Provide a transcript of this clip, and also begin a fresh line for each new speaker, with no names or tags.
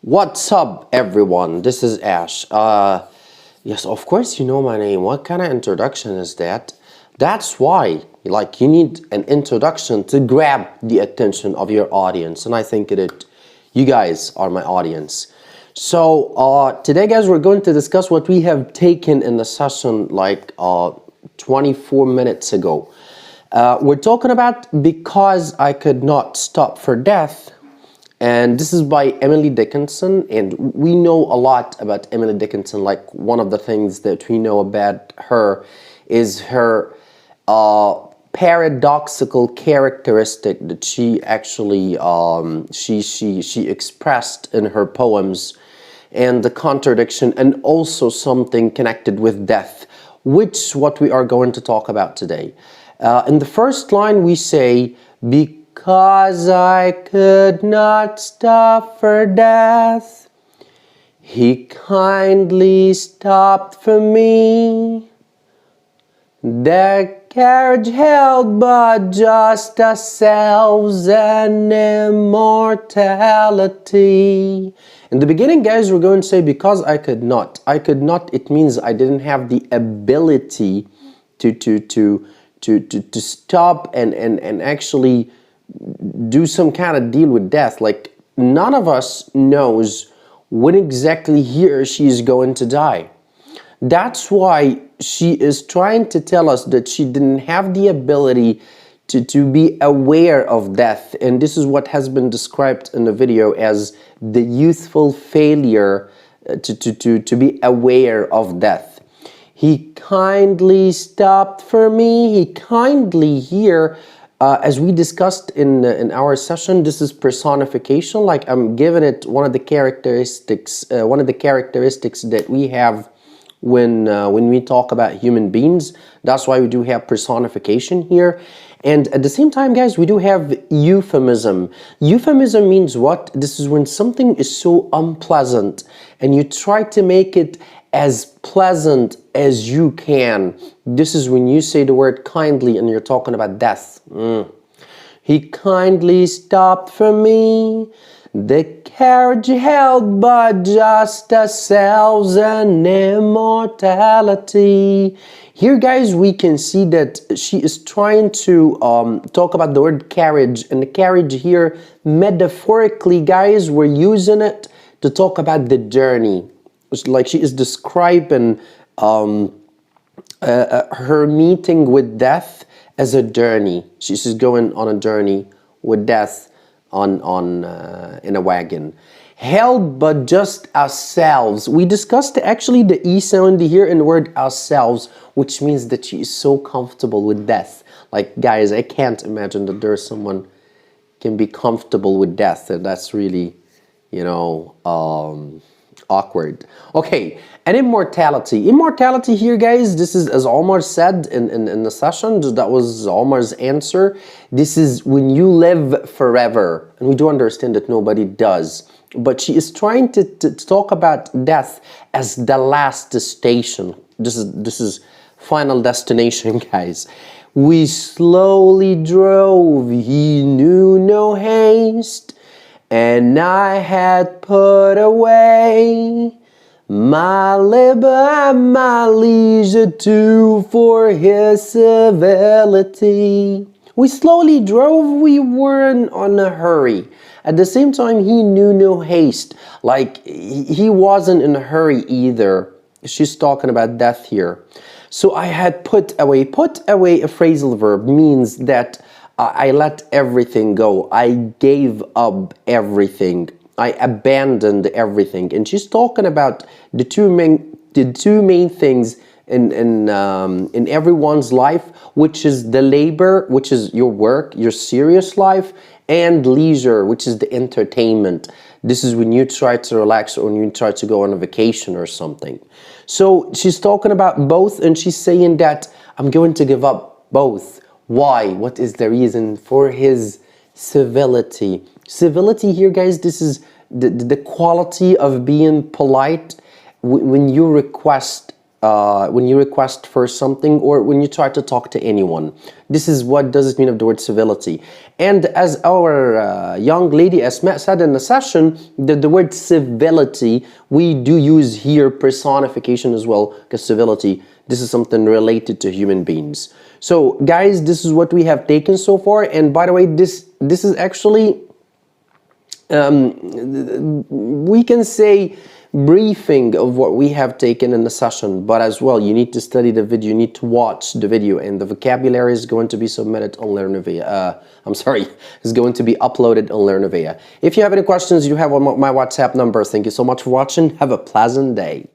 What's up, everyone? This is Ash. Yes, of course you know my name. What kind of introduction is that? That's why, you need an introduction to grab the attention of your audience, and I think you guys are my audience. So today, guys, we're going to discuss what we have taken in the session 24 minutes ago. We're talking about Because I Could Not Stop for Death. And this is by Emily Dickinson, and we know a lot about Emily Dickinson. Like, one of the things that we know about her is her paradoxical characteristic that she actually she expressed in her poems, and the contradiction, and also something connected with death, which what we are going to talk about today. In the first line we say, because I could not stop for death, he kindly stopped for me. The carriage held but just ourselves and immortality. In the beginning, guys, we're going to say because I could not. I could not, it means I didn't have the ability to stop and actually do some kind of deal with death. Like, none of us knows when exactly he or she is going to die. That's why she is trying to tell us that she didn't have the ability to be aware of death. And this is what has been described in the video as the youthful failure to be aware of death. He kindly stopped for me. He kindly here, as we discussed in our session, this is personification. Like, I'm giving it one of the characteristics that we have when we talk about human beings. That's why we do have personification here. And at the same time, guys, we do have euphemism. Euphemism means what? This is when something is so unpleasant and you try to make it as pleasant as you can. This is when you say the word kindly and you're talking about death. He kindly stopped for me. The carriage held but just ourselves and immortality. Here, guys, we can see that she is trying to talk about the word carriage. And the carriage here, metaphorically, guys, we're using it to talk about the journey. Like, she is describing her meeting with death as a journey. She's just going on a journey with death in a wagon. Held but just ourselves. We discussed actually the E sound here in the word ourselves, which means that she is so comfortable with death. Like, guys, I can't imagine that there's someone can be comfortable with death, and that's really, awkward. Okay, and immortality. Immortality here, guys, this is, as Omar said in the session, that was Omar's answer. This is when you live forever. And we do understand that nobody does. But she is trying to talk about death as the last station. This is final destination, guys. We slowly drove, he knew no haste, and I had put away my labor and my leisure too for his civility. We slowly drove, we weren't on a hurry. At the same time, he knew no haste. Like, he wasn't in a hurry either. She's talking about death here. So I had put away. Put away, a phrasal verb, means that I let everything go. I gave up everything. I abandoned everything. And she's talking about the two main things in everyone's life, which is the labor, which is your work, your serious life, and leisure, which is the entertainment. This is when you try to relax or when you try to go on a vacation or something. So she's talking about both, and she's saying that I'm going to give up both. Why? What is the reason? For his civility. Civility here, guys, this is the quality of being polite when you request when you request for something or when you try to talk to anyone. This is what does it mean of the word civility. And as our young lady Asma said in the session, the word civility, we do use here personification as well, because civility, this is something related to human beings. So guys, this is what we have taken so far. And by the way, this is actually, we can say, briefing of what we have taken in the session, but as well you need to study the video, you need to watch the video, and the vocabulary is going to be submitted on Learnovia. I'm sorry, is going to be uploaded on Learnovia. If you have any questions, you have my WhatsApp number. Thank you so much for watching. Have a pleasant day.